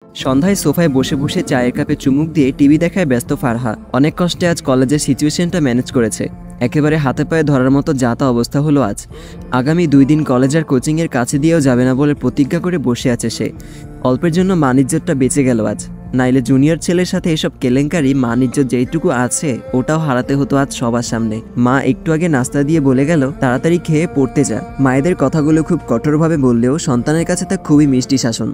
সন্ধ্যায় সোফায় বসে বসে চায়ের কাপে চুমুক দিয়ে টিভি দেখায় ব্যস্ত ফারহা। অনেক কষ্টে আজ কলেজের সিচুয়েশনটা ম্যানেজ করেছে। একেবারে হাতে পায়ে ধরার মতো যা তা অবস্থা হলো আজ। আগামী 2 দিন কলেজ আর কোচিংয়ের কাছে দিয়েও যাবে না বলে প্রতিজ্ঞা করে বসে আছে সে। অল্পের জন্য মান-ইজ্জতটা বেঁচে গেল আজ, নাইলে জুনিয়র ছেলের সাথে এসব কেলেঙ্কারি মান-ইজ্জত যেইটুকু আছে ওটাও হারাতে হতো আজ সবার সামনে। মা একটু আগে নাস্তা দিয়ে বলে গেল তাড়াতাড়ি খেয়ে পড়তে যা। মায়েদের কথাগুলো খুব কঠোরভাবে বললেও সন্তানের কাছে তা খুবই মিষ্টি শাসন।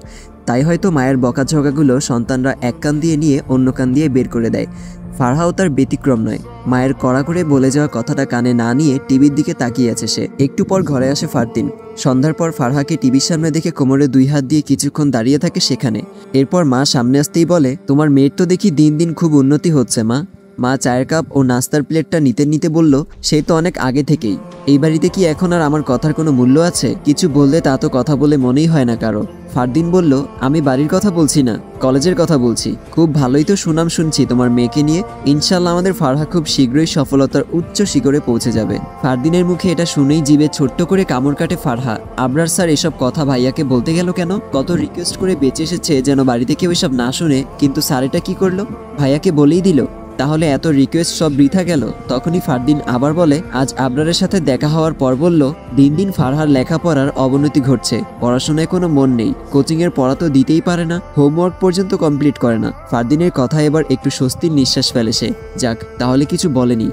তাই হয়তো মায়ের বকাঝকাগুলো সন্তানরা এক কান দিয়ে নিয়ে অন্য কান দিয়ে বের করে দেয়। ফারহাও তার ব্যতিক্রম নয়। মায়ের কড়া করে বলে যাওয়া কথাটা কানে না নিয়ে টিভির দিকে তাকিয়ে আছে সে। একটু পর ঘরে আসে ফারদিন। সন্ধ্যার পর ফারহাকে টিভির সামনে দেখে কোমরে 2 হাত দিয়ে কিছুক্ষণ দাঁড়িয়ে থাকে সেখানে। এরপর মা সামনে আসতেই বলে, তোমার মেয়ের তো দেখি দিন দিন খুব উন্নতি হচ্ছে মা। মা চায়ের কাপ ও নাস্তার প্লেটটা নিতে নিতে বলল, সেই তো অনেক আগে থেকেই। এই বাড়িতে কি এখন আর আমার কথার কোনো মূল্য আছে? কিছু বললে তা তো কথা বলে মনেই হয় না কারো। ফারদিন বলল, আমি বাড়ির কথা বলছি না, কলেজের কথা বলছি। খুব ভালোই তো সুনাম শুনছি তোমার মেয়েকে নিয়ে। ইনশাল্লাহ আমাদের ফারহা খুব শীঘ্রই সফলতার উচ্চ শিখরে পৌঁছে যাবে। ফারদিনের মুখে এটা শুনেই জিভে ছোট্ট করে কামড় কাটে ফারহা। আবরার স্যার এসব কথা ভাইয়াকে বলতে গেল কেন? কত রিকোয়েস্ট করে বেঁচে এসেছে যেন বাড়িতে কেউ এসব না শুনে, কিন্তু স্যার এটা কি করলো? ভাইয়াকে বলেই দিল। তাহলে এত রিকোয়েস্ট সব বৃথা গেল? তখনই ফারদিন আবার বলে, আজ আবরারের সাথে দেখা হওয়ার পর বলল, দিন দিন ফারহার লেখাপড়ার অবনতি ঘটছে, পড়াশোনায় কোনো মন নেই, কোচিংয়ের পড়া তো দিতেই পারে না, হোমওয়ার্ক পর্যন্ত কমপ্লিট করে না। ফারদিনের কথা এবার একটু স্বস্তির নিঃশ্বাস ফেলে সে। যাক, তাহলে কিছু বলেনি।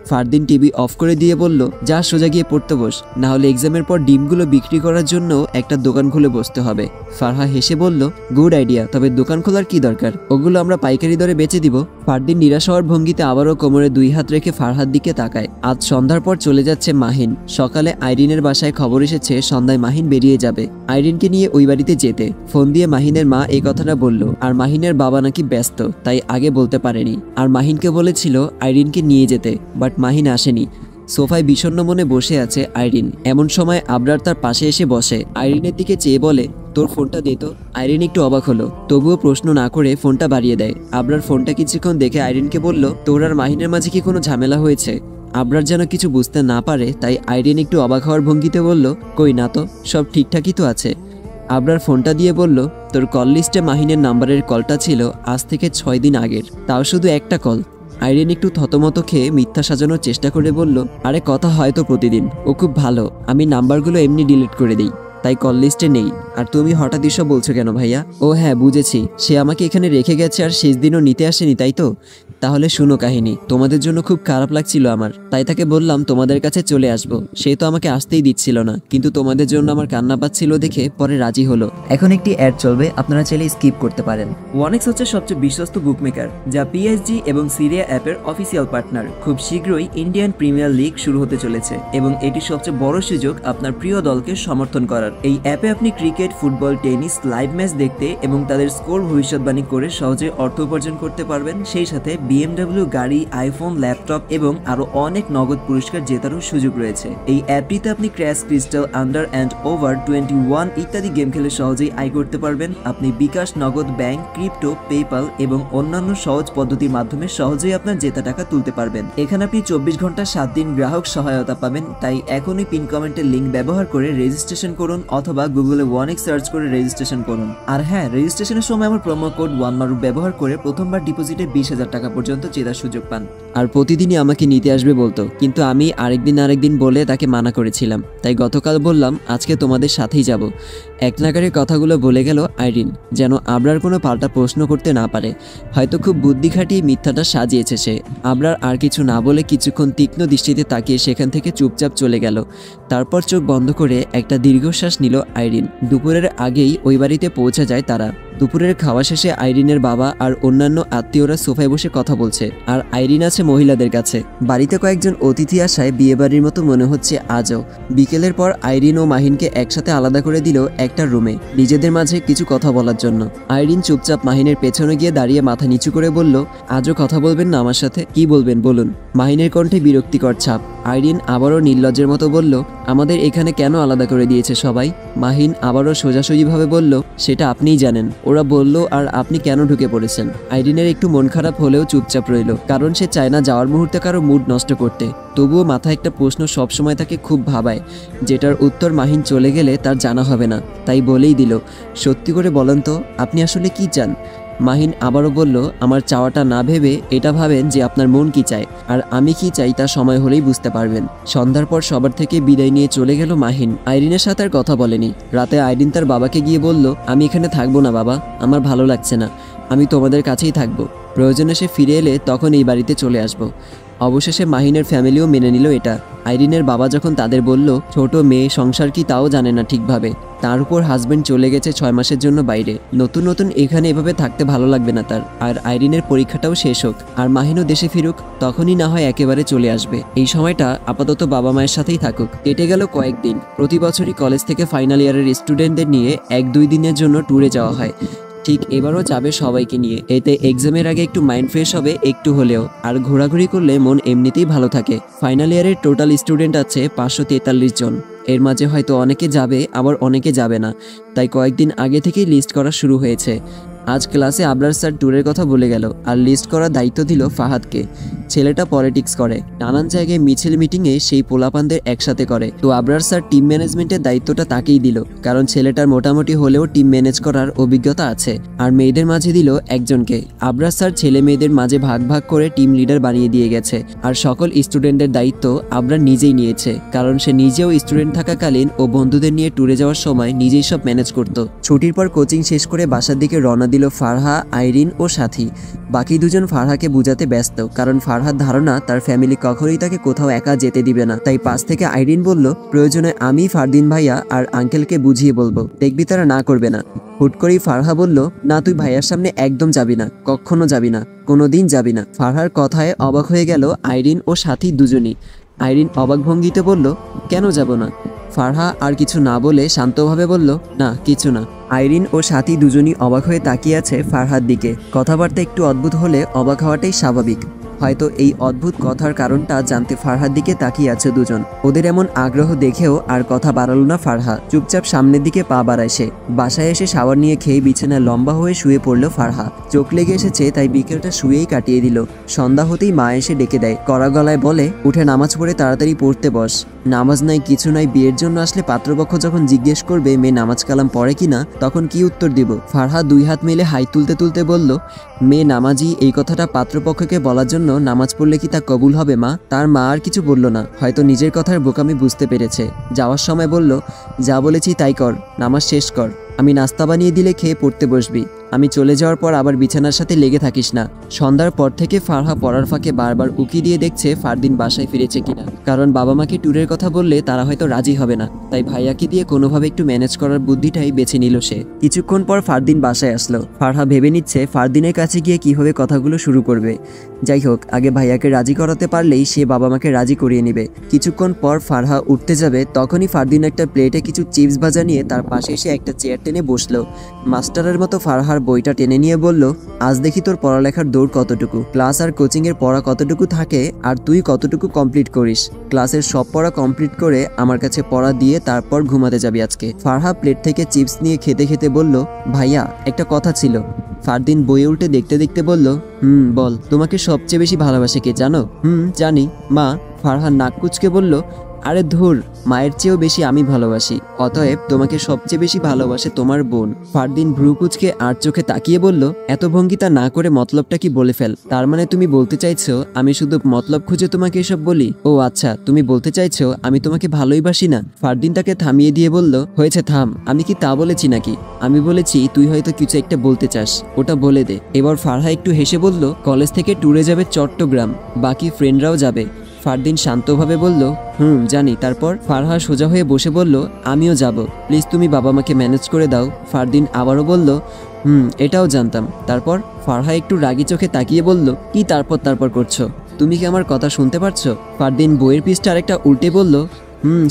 ফারদিন টিভি অফ করে দিয়ে বলল, যা সোজা গিয়ে পড়তে বস, না হলে এক্সামের পর ডিমগুলো বিক্রি করার জন্য একটা দোকান খুলে বসতে হবে। ফারহা হেসে বলল, গুড আইডিয়া, তবে দোকান খোলার কি দরকার? ওগুলো আমরা পাইকারি দরে বেচে দিব। ফারদিন নিরাশ হওয়ার ভঙ্গিতে আবারও কোমরে 2 হাত রেখে ফারহার দিকে তাকায়। আজ সন্ধ্যার পর চলে যাচ্ছে মাহিন। সকালে আইরিনের বাসায় খবর এসেছে সন্ধ্যায় মাহিন বেরিয়ে যাবে আইরিনকে নিয়ে ওই বাড়িতে যেতে। ফোন দিয়ে মাহিনের মা এই কথাটা বলল, আর মাহিনের বাবা নাকি ব্যস্ত, তাই আগে বলতে পারেনি। আর মাহিনকে বলেছিল আইরিনকে নিয়ে যেতে, বাট মাহিন আসেনি। সোফায় বিষণ্ণ মনে বসে আছে আইরিন। এমন সময় আবরার তার পাশে এসে বসে। আইরিনের দিকে চেয়ে বলে, তোর ফোনটা দে তো। আইরিন একটু অবাক হলো, তবুও প্রশ্ন না করে ফোনটা বাড়িয়ে দেয়। আবরার ফোনটা কিছুক্ষণ দেখে আইরিনকে বলল, তোর আর মাহিনের মাঝে কি কোনো ঝামেলা হয়েছে? আবরার যেন কিছু বুঝতে না পারে তাই আইরিন একটু অবাক হওয়ার ভঙ্গিতে বলল, কই না তো, সব ঠিকঠাকই তো আছে। আবরার ফোনটা দিয়ে বলল, তোর কল লিস্টে মাহিনের নাম্বারের কলটা ছিল আজ থেকে 6 দিন আগের, তাও শুধু একটা কল। আইরিন একটু থতমত খেয়ে মিথ্যা সাজানোর চেষ্টা করে বলল, আরে কথা হয়তো প্রতিদিন, ও খুব ভালো, আমি নাম্বারগুলো এমনি ডিলিট করে দিই, তাই কল লিস্টে নেই। আর তুমি হঠাৎ এসব বলছো কেন ভাইয়া? ও হ্যাঁ, বুঝেছি, সে আমাকে এখানে রেখে গেছে আর শেষ দিনও নিতে আসেনি, তাই তো? তাহলে শুনো কাহিনী। তোমাদের জন্য খুব খারাপ লাগছিল আমার, তাই তাকে বললাম তোমাদের কাছে চলে আসবো। সে তো আমাকে আসতেই দিচ্ছিল না, কিন্তু তোমাদের জন্য আমার কান্না পাচ্ছিল দেখে পরে রাজি হলো। এখন একটি অ্যাড চলবে, আপনারা চাইলে স্কিপ করতে পারেন। ওয়ানেক্স হচ্ছে সবচেয়ে বিশ্বস্ত বুকমেকার, যা পিএসজি এবং সিরিয়া অ্যাপের অফিসিয়াল পার্টনার। খুব শীঘ্রই ইন্ডিয়ান প্রিমিয়ার লিগ শুরু হতে চলেছে এবং এটি সবচেয়ে বড় সুযোগ আপনার প্রিয় দলকে সমর্থন করার। এই অ্যাপে আপনি cricket, football, tennis live match দেখতে এবং তাদের স্কোর ভবিষ্যৎবাণী করে সহজে অর্থ উপার্জন করতে পারবেন। সেই সাথে বিএমডব্লিউ গাড়ি, আইফোন, ল্যাপটপ এবং আরো অনেক নগদ পুরস্কার জেতারও সুযোগ রয়েছে। এই অ্যাপটিতে আপনি crash, crystal, under and over 21 ইত্যাদি গেম খেলে সহজেই আয় করতে পারবেন। আপনি বিকাশ, নগদ, ব্যাংক, ক্রিপ্টো, পেপাল এবং অন্যান্য সহজ পদ্ধতির মাধ্যমে সহজেই আপনার জেতা টাকা তুলতে পারবেন। এখানে আপনি 24 ঘন্টা 7 দিন গ্রাহক সহায়তা পাবেন। তাই এখনই পিন কমেন্টের লিঙ্ক ব্যবহার করে রেজিস্ট্রেশন করুন অথবা গুগলে ওয়ানেক্স সার্চ করে রেজিস্ট্রেশন করুন। আর হ্যাঁ, রেজিস্ট্রেশনের সময় আমার প্রোমো কোড ওয়ানমারুফ ব্যবহার করে প্রথমবার ডিপোজিটে 20,000 টাকা পর্যন্ত জেতার সুযোগ পান। আর প্রতিদিনই আমাকে নিতে আসবে বলতো, কিন্তু আমি আরেকদিন বলে তাকে মানা করেছিলাম। তাই গতকাল বললাম আজকে তোমাদের সাথেই যাব। এক নাগারে কথাগুলো বলে গেল আইরিন, যেন আবরার কোনো পাল্টা প্রশ্ন করতে না পারে। হয়তো খুব বুদ্ধি খাটিয়ে মিথ্যাটা সাজিয়েছে সে। আবরার আর কিছু না বলে কিছুক্ষণ তীক্ষ্ণ দৃষ্টিতে তাকিয়ে সেখান থেকে চুপচাপ চলে গেল। তারপর চোখ বন্ধ করে একটা দীর্ঘশ্বাস নিল আইরিন। দুপুরের আগেই ওই বাড়িতে পৌঁছে যায় তারা। দুপুরের খাওয়া শেষে আইরিনের বাবা আর অন্যান্য আত্মীয়রা সোফায় বসে কথা বলছে, আর আইরিন আছে মহিলাদের কাছে। বাড়িতে কয়েকজন অতিথি আসায় বিয়েবাড়ির মতো মনে হচ্ছে আজও। বিকেলের পর আইরিন ও মাহিনকে একসাথে আলাদা করে দিল একটা রুমে, নিজেদের মাঝে কিছু কথা বলার জন্য। আইরিন চুপচাপ মাহিনের পেছনে গিয়ে দাঁড়িয়ে মাথা নিচু করে বলল, আজও কথা বলবেন না আমার সাথে? কি বলবেন বলুন? মাহিনের কণ্ঠে বিরক্তিকর ছাপ। আইরিন আবারও নির্লজ্জের মতো বলল, আমাদের এখানে কেন আলাদা করে দিয়েছে সবাই? মাহিন আবারও সোজাসুজিভাবে বলল, সেটা আপনিই জানেন। ওরা বলল আর আপনি কেন ঢুকে পড়েছেন? আইরিনের একটু মন খারাপ হলেও চুপচাপ রইল, কারণ সে চায় না যাওয়ার মুহূর্তে কারো মুড নষ্ট করতে। তবুও মাথায় একটা প্রশ্ন সবসময় তাকে খুব ভাবায়, যেটার উত্তর মাহিন চলে গেলে তার জানা হবে না। তাই বলেই দিল, সত্যি করে বলেন তো, আপনি আসলে কি চান? মাহিন আবারও বলল, আমার চাওয়াটা না ভেবে এটা ভাবেন যে আপনার মন কি চায়, আর আমি কি চাই তা সময় হলেই বুঝতে পারবেন। সন্ধ্যার পর সবার থেকে বিদায় নিয়ে চলে গেল মাহিন। আইরিনের সাথে আর কথা বলেনি। রাতে আইরিন তার বাবাকে গিয়ে বলল, আমি এখানে থাকবো না বাবা, আমার ভালো লাগছে না, আমি তোমাদের কাছেই থাকবো। প্রয়োজনে সে ফিরে এলে তখন এই বাড়িতে চলে আসব। অবশেষে মাহিনের ফ্যামিলিও মেনে নিল এটা। আইরিনের বাবা যখন তাদের বলল, ছোট মেয়ে, সংসার কি তাও জানে না ঠিকভাবে, তার উপর হাজবেন্ড চলে গেছে 6 মাসের জন্য বাইরে, নতুন নতুন এখানে এভাবে থাকতে ভালো লাগবে না তার। আর আইরিনের পরীক্ষাটাও শেষ হোক আর মাহিনও দেশে ফিরুক, তখনই না হয় একেবারে চলে আসবে। এই সময়টা আপাতত বাবা মায়ের সাথেই থাকুক। কেটে গেল কয়েকদিন। প্রতি বছরই কলেজ থেকে ফাইনাল ইয়ারের স্টুডেন্টদের নিয়ে 1-2 দিনের জন্য ট্যুরে যাওয়া হয়। ঠিক এবারও যাবে সবাইকে নিয়ে। এতে এক্সামের আগে একটু মাইন্ড ফ্রেশ হবে একটু হলেও, আর ঘোরাঘুরি করলে মন এমনিতেই ভালো থাকে। ফাইনাল ইয়ারের টোটাল স্টুডেন্ট আছে 543 জন। এর মাঝে হয়তো অনেকে যাবে, আবার অনেকে যাবে না, তাই কয়েকদিন আগে থেকেই লিস্ট করা শুরু হয়েছে। আজ ক্লাসে আবরার স্যার ট্যুরের কথা বলে গেল, আর লিস্ট করার দায়িত্ব দিল ফাহাদকে। ছেলেটা পলিটিক্স করে, নানান জায়গায় মিছিল মিটিংয়ে সেই পোলাপানদের একসাথে করে। তো আবরার স্যার টিম ম্যানেজমেন্টের দায়িত্বটা তাকেই দিল, কারণ ছেলেটার মোটামুটি হলেও টিম ম্যানেজ করার অভিজ্ঞতা আছে। আর মেয়েদের মাঝে দিল একজনকে। আবরার স্যার ছেলে মেয়েদের মাঝে ভাগ ভাগ করে টিম লিডার বানিয়ে দিয়ে গেছে। আর সকল স্টুডেন্টদের দায়িত্ব আবরার নিজেই নিয়েছে, কারণ সে নিজেও স্টুডেন্ট থাকাকালীন ও বন্ধুদের নিয়ে ট্যুরে যাওয়ার সময় নিজেই সব ম্যানেজ করত। ছুটির পর কোচিং শেষ করে বাসার দিকে রওনা দিল ফারহা, আইরিন ও সাথী। বাকি দুজন ফারহাকে বুঝাতে ব্যস্ত, কারণ ফারহার ধারণা তার ফ্যামিলি কখনোই তাকে কোথাও একা যেতে দিবে না। তাই পাশ থেকে আইরিন বলল, প্রয়োজনে আমি ফারদিন ভাইয়া আর আঙ্কেলকে বুঝিয়ে বলবো, দেখবি তারা না করবে না। হুট করেই ফারহা বলল, না তুই ভাইয়ার সামনে একদম যাবি না, কখনো যাবি না, কোনোদিন যাবি না। ফারহার কথায় অবাক হয়ে গেল আইরিন ও সাথী দুজনই। আইরিন অবাক ভঙ্গিতে বলল, কেন যাব না? ফারহা আর কিছু না বলে শান্তভাবে বলল, না কিছু না। আইরিন ও সাথী দুজনই অবাক হয়ে তাকিয়ে আছে ফারহার দিকে। কথাবার্তা একটু অদ্ভুত হলে অবাক হওয়াটাই স্বাভাবিক। হয়তো এই অদ্ভুত কথার কারণটা জানতে ফারহার দিকে তাকিয়ে আছে দুজন। ওদের এমন আগ্রহ দেখেও আর কথা বাড়ালো না ফারহা, চুপচাপ সামনের দিকে পা বাড়ায় সে। বাসায় এসে শাওয়ার নিয়ে খেয়ে বিছানায় লম্বা হয়ে শুয়ে পড়ল ফারহা। চোখ লেগে এসেছে, তাই বিকেলটা শুয়েই কাটিয়ে দিল। সন্ধ্যা হতেই মা এসে ডেকে দেয়, কড়া গলায় বলে, উঠে নামাজ পড়ে তাড়াতাড়ি পড়তে বস। নামাজ নাই কিছু নাই, বিয়ের জন্য আসলে পাত্রপক্ষ যখন জিজ্ঞেস করবে মেয়ে নামাজ কালাম পড়ে কিনা, তখন কি উত্তর দিব? ফারহা 2 হাত মেলে হাই তুলতে তুলতে বলল, মেয়ে নামাজি, এই কথাটা পাত্রপক্ষকে বলার জন্য নামাজ পড়লে কি তা কবুল হবে মা? তার মা আর কিছু বলল না, হয়তো নিজের কথার বোকামি বুঝতে পেরেছে। যাওয়ার সময় বলল, যা বলেছি তাই কর, নামাজ শেষ কর, আমি নাস্তা বানিয়ে দিলে খেয়ে পড়তে বসবি। আমি চলে যাওয়ার পর আবার বিছানার সাথে লেগে থাকিস না। সন্ধ্যার পর থেকে ফারহা পড়ার ফাঁকে বারবার উকি দিয়ে দেখছে ফারদিন বাসায় ফিরেছে কিনা, কারণ বাবা মাকে ট্যুরের কথা বললে তারা হয়তো রাজি হবে না। তাই ভাইয়াকে দিয়ে কোনোভাবে একটু ম্যানেজ করার বুদ্ধিটাই বেছে নিল সে। কিছুক্ষণ পর ফারদিন বাসায় আসলো। ফারহা ভেবে নিচ্ছে ফারদিনের কাছে গিয়ে কিভাবে কথাগুলো শুরু করবে। যাই হোক, আগে ভাইয়াকে রাজি করাতে পারলেই সে বাবা মাকে রাজি করিয়ে নেবে। কিছুক্ষণ পর ফারহা উঠতে যাবে, তখনই ফারদিন একটা প্লেটে কিছু চিপস ভাজা নিয়ে তার পাশে এসে একটা চেয়ার টেনে বসলো। মাস্টারের মতো ফারহার বইটা টেনে নিয়ে বলল, আজ দেখি তোর পড়ালেখার দৌড় কতটুকু, ক্লাস আর কোচিং এর পড়া কতটুকু থাকে, আর তুই কতটুকু কমপ্লিট করিস। ক্লাসের সব পড়া কমপ্লিট করে আমার কাছে পড়া দিয়ে তারপর ঘুমাতে যাবি আজকে। ফারহা প্লেট থেকে চিপস নিয়ে খেতে খেতে বলল, ভাইয়া একটা কথা ছিল। ফারদিন বই উল্টে দেখতে দেখতে বলল, বল, তোমাকে সবচেয়ে বেশি ভালোবাসে কে জানো? জানি মা। ফারহা নাক কুচকে বলল, আরে ধুর, মায়ের চেয়েও বেশি আমি ভালোবাসি, অতএব তোমাকে সবচেয়ে বেশি ভালোবাসে তোমার বোন। ফারদিন ভ্রু কুচকে আর চোখে তাকিয়ে বলল, এত ভঙ্গিতা না করে মতলবটা কি বলে ফেল। তার মানে তুমি বলতে চাইছো আমি শুধু মতলব খুঁজে তোমাকে এসব বলি? ও আচ্ছা, তুমি বলতে চাইছো আমি তোমাকে ভালোই বাসি না? ফারদিন তাকে থামিয়ে দিয়ে বলল, হয়েছে থাম, আমি কি তা বলেছি নাকি? আমি বলেছি তুই হয়তো কিছু একটা বলতে চাস, ওটা বলে দে। এবার ফারহা একটু হেসে বলল, কলেজ থেকে ট্যুরে যাবে চট্টগ্রাম, বাকি ফ্রেন্ডরাও যাবে। ফারদিন শান্তভাবে বলল, জানি। তারপর ফারহা সোজা হয়ে বসে বলল, আমিও যাব, প্লিজ তুমি বাবা মাকে ম্যানেজ করে দাও। ফারদিন আবারও বলল, এটাও জানতাম। তারপর ফারহা একটু রাগি চোখে তাকিয়ে বলল, কি তারপর করছো? তুমি কি আমার কথা শুনতে পারছো? ফারদিন বইয়ের পৃষ্ঠা আরেকটা উল্টে বলল,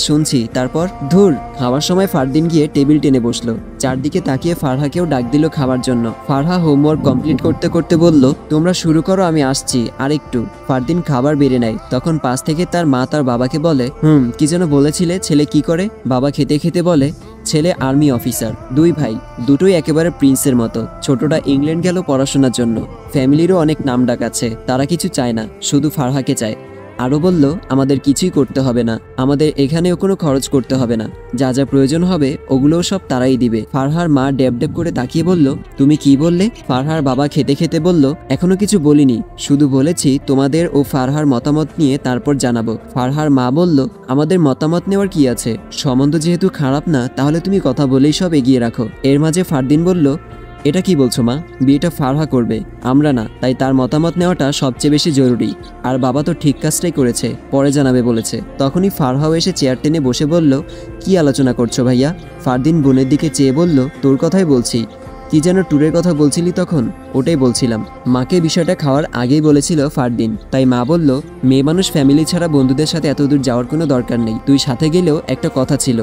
শুনছি। তারপর? ধুর, খাওয়ার সময় ফারদিন গিয়ে টেবিল টেনে বসলো। চারদিকে তাকিয়ে ফারহাকেও ডাক দিল খাবার জন্য। ফারহা হোমওয়ার্ক কমপ্লিট করতে করতে বলল, তোমরা শুরু করো, আমি আসছি আর একটু। ফারদিন খাবার বেড়ে নেয়। তখন পাশ থেকে তার মা তার বাবাকে বলে, কি যেন বলেছিলে, ছেলে কি করে? বাবা খেতে খেতে বলে, ছেলে আর্মি অফিসার, 2 ভাই, দুটোই একেবারে প্রিন্সের মতো। ছোটটা ইংল্যান্ড গেল পড়াশোনার জন্য। ফ্যামিলিরও অনেক নামডাক আছে, তারা কিছু চায় না, শুধু ফারহাকে চায়। আরও বলল, আমাদের কিছুই করতে হবে না, আমাদের এখানেও কোনো খরচ করতে হবে না, যা যা প্রয়োজন হবে ওগুলোও সব তারাই দিবে। ফারহার মা ড্যাব ড্যাব করে তাকিয়ে বলল, তুমি কি বললে? ফারহার বাবা খেতে খেতে বলল, এখনো কিছু বলিনি, শুধু বলেছি তোমাদের ও ফারহার মতামত নিয়ে তারপর জানাবো। ফারহার মা বলল, আমাদের মতামত নেওয়ার কি আছে, সম্বন্ধ যেহেতু খারাপ না, তাহলে তুমি কথা বলেই সব এগিয়ে রাখো। এর মাঝে ফারদিন বলল, এটা কি বলছো মা? বিয়েটা ফারহা করবে, আমরা না, তাই তার মতামত নেওয়াটা সবচেয়ে বেশি জরুরি। আর বাবা তো ঠিক কাজটাই করেছে, পরে জানাবে বলেছে। তখনই ফারহাও এসে চেয়ার টেনে বসে বলল, কি আলোচনা করছো ভাইয়া? ফারদিন বোনের দিকে চেয়ে বলল, তোর কথাই বলছি। কি যেন ট্যুরের কথা বলছিলি তখন? ওটাই বলছিলাম। মাকে বিষয়টা খাওয়ার আগেই বলেছিল ফারদিন, তাই মা বলল, মেয়ে মানুষ ফ্যামিলি ছাড়া বন্ধুদের সাথে এত দূর যাওয়ার কোনো দরকার নেই, তুই সাথে গেলেও একটা কথা ছিল,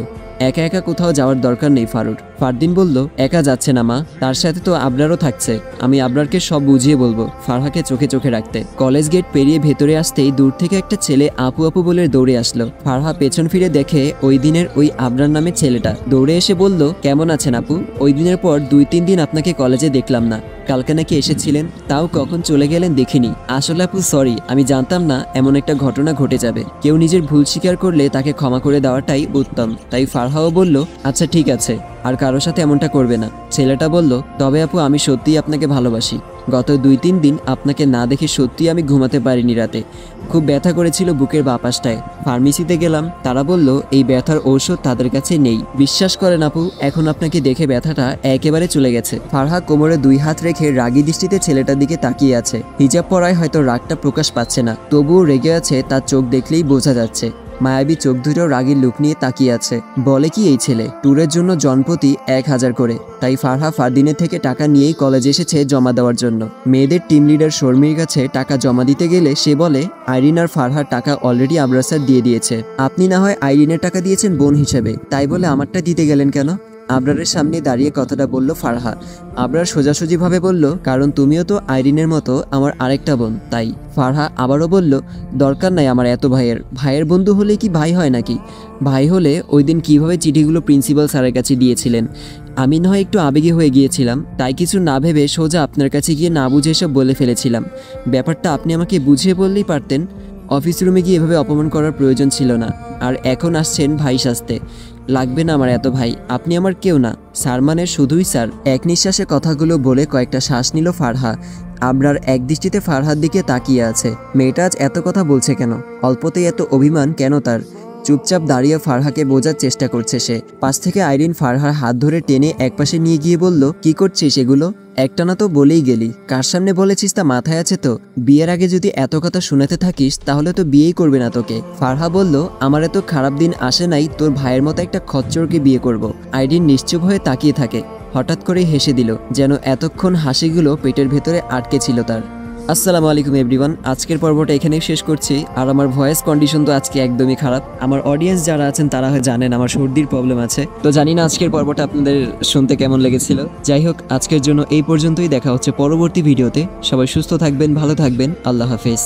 একা একা কোথাও যাওয়ার দরকার নেই ফারুর। ফারদিন বলল, একা যাচ্ছে না মা, তার সাথে তো আবরারও থাকছে, আমি আবরারকে সব বুঝিয়ে বলবো। ফারহাকে চোখে চোখে রাখতে। কলেজ গেট পেরিয়ে ভেতরে আসতেই দূর থেকে একটা ছেলে আপু আপু বলে দৌড়ে আসলো। ফারহা পেছন ফিরে দেখে ওই দিনের ওই আবরার নামে ছেলেটা। দৌড়ে এসে বলল, কেমন আছেন আপু? ওই দিনের পর 2-3 দিন আপনাকে কলেজে দেখলাম না, কালকে নাকি এসেছিলেন, তাও কখন চলে গেলেন দেখিনি। আসলে আপু সরি, আমি জানতাম না এমন একটা ঘটনা ঘটে যাবে। কেউ নিজের ভুল স্বীকার করলে তাকে ক্ষমা করে দেওয়াটাই উত্তম। তাই ফারহাও বলল, আচ্ছা ঠিক আছে, আর কারোর সাথে এমনটা করবে না। ছেলেটা বলল, তবে আপু আমি সত্যিই আপনাকে ভালোবাসি। গত 2-3 দিন আপনাকে না দেখে সত্যিই আমি ঘুমাতে পারিনি রাতে, খুব ব্যথা করেছিল বুকের বাপাসটায়। ফার্মেসিতে গেলাম, তারা বলল এই ব্যথার ঔষধ তাদের কাছে নেই। বিশ্বাস করেন আপু, এখন আপনাকে দেখে ব্যথাটা একেবারে চলে গেছে। ফারহা কোমরে 2 হাত রেখে রাগী দৃষ্টিতে ছেলেটার দিকে তাকিয়ে আছে। হিজাব পরায় হয়তো রাগটা প্রকাশ পাচ্ছে না, তবুও রেগে আছে, তার চোখ দেখলেই বোঝা যাচ্ছে। মায়াবী চোখ দুটো রাগীর লুক নিয়ে তাকিয়ে আছে। বলে কি এই ছেলে, ট্যুরের জন্য জনপ্রতি 1000 করে। তাই ফারহা ফারদিনের থেকে টাকা নিয়েই কলেজে এসেছে জমা দেওয়ার জন্য। মেয়েদের টিম লিডার শর্মির কাছে টাকা জমা দিতে গেলে সে বলে, আইরিন আর ফারহার টাকা অলরেডি আবরার স্যার দিয়ে দিয়েছে, আপনি না হয় আইরিনের টাকা দিয়েছেন বোন হিসেবে, তাই বলে আমারটা দিতে গেলেন কেন? আবরারের সামনে দাঁড়িয়ে কথাটা বলল ফারহা। আবরার সোজাসুজিভাবে বলল, কারণ তুমিও তো আইরিনের মতো আমার আরেকটা বোন, তাই। ফারহা আবারও বলল, দরকার নাই আমার এত ভাইয়ের বন্ধু হলে কি ভাই হয় নাকি? ভাই হলে ওই দিন কীভাবে চিঠিগুলো প্রিন্সিপাল স্যারের কাছে দিয়েছিলেন? আমি না হয় একটু আবেগী হয়ে গিয়েছিলাম, তাই কিছু না ভেবে সোজা আপনার কাছে গিয়ে না বুঝে এসব বলে ফেলেছিলাম। ব্যাপারটা আপনি আমাকে বুঝিয়ে বললেই পারতেন। অফিস রুমে গিয়ে এভাবে অপমান করার প্রয়োজন ছিল না। আর এখন আসছেন ভাই সাজতে। লাগবে না আমার এত ভাই, আপনি আমার কেউ না। স্যার মানে শুধুই স্যার। এক নিঃশ্বাসে কথাগুলো বলে কয়েকটা শ্বাস নিল ফারহা। আবরার এক দৃষ্টিতে ফারহার দিকে তাকিয়ে আছে। মেয়েটা আজ এত কথা বলছে কেন? অল্পতেই এত অভিমান কেন তার? চুপচাপ দাঁড়িয়ে ফারহাকে বোঝার চেষ্টা করছে সে। পাশ থেকে আইরিন ফারহার হাত ধরে টেনে একপাশে নিয়ে গিয়ে বলল, কি করছিস এগুলো? একটানা তো বলেই গেলি, কার সামনে বলেছিস তা মাথায় আছে তো? বিয়ের আগে যদি এত কথা শোনাতে থাকিস তাহলে তো বিয়েই করবে না তোকে। ফারহা বলল, আমার এত খারাপ দিন আসে নাই তোর ভাইয়ের মতো একটা খচ্চরকে বিয়ে করব। আইরিন নিশ্চুপ হয়ে তাকিয়ে থাকে। হঠাৎ করেই হেসে দিল, যেন এতক্ষণ হাসিগুলো পেটের ভেতরে আটকে ছিল তার। আসসালামু আলাইকুম এভরিওয়ান, আজকের পর্বটা এখানেই শেষ করছি। আর আমার ভয়েস কন্ডিশন তো আজকে একদমই খারাপ। আমার অডিয়েন্স যারা আছেন তারা জানেন আমার সর্দির প্রবলেম আছে, তো জানি না আজকের পর্বটা আপনাদের শুনতে কেমন লেগেছিল। যাই হোক, আজকের জন্য এই পর্যন্তই। দেখা হচ্ছে পরবর্তী ভিডিওতে। সবাই সুস্থ থাকবেন, ভালো থাকবেন, আল্লাহ হাফেজ।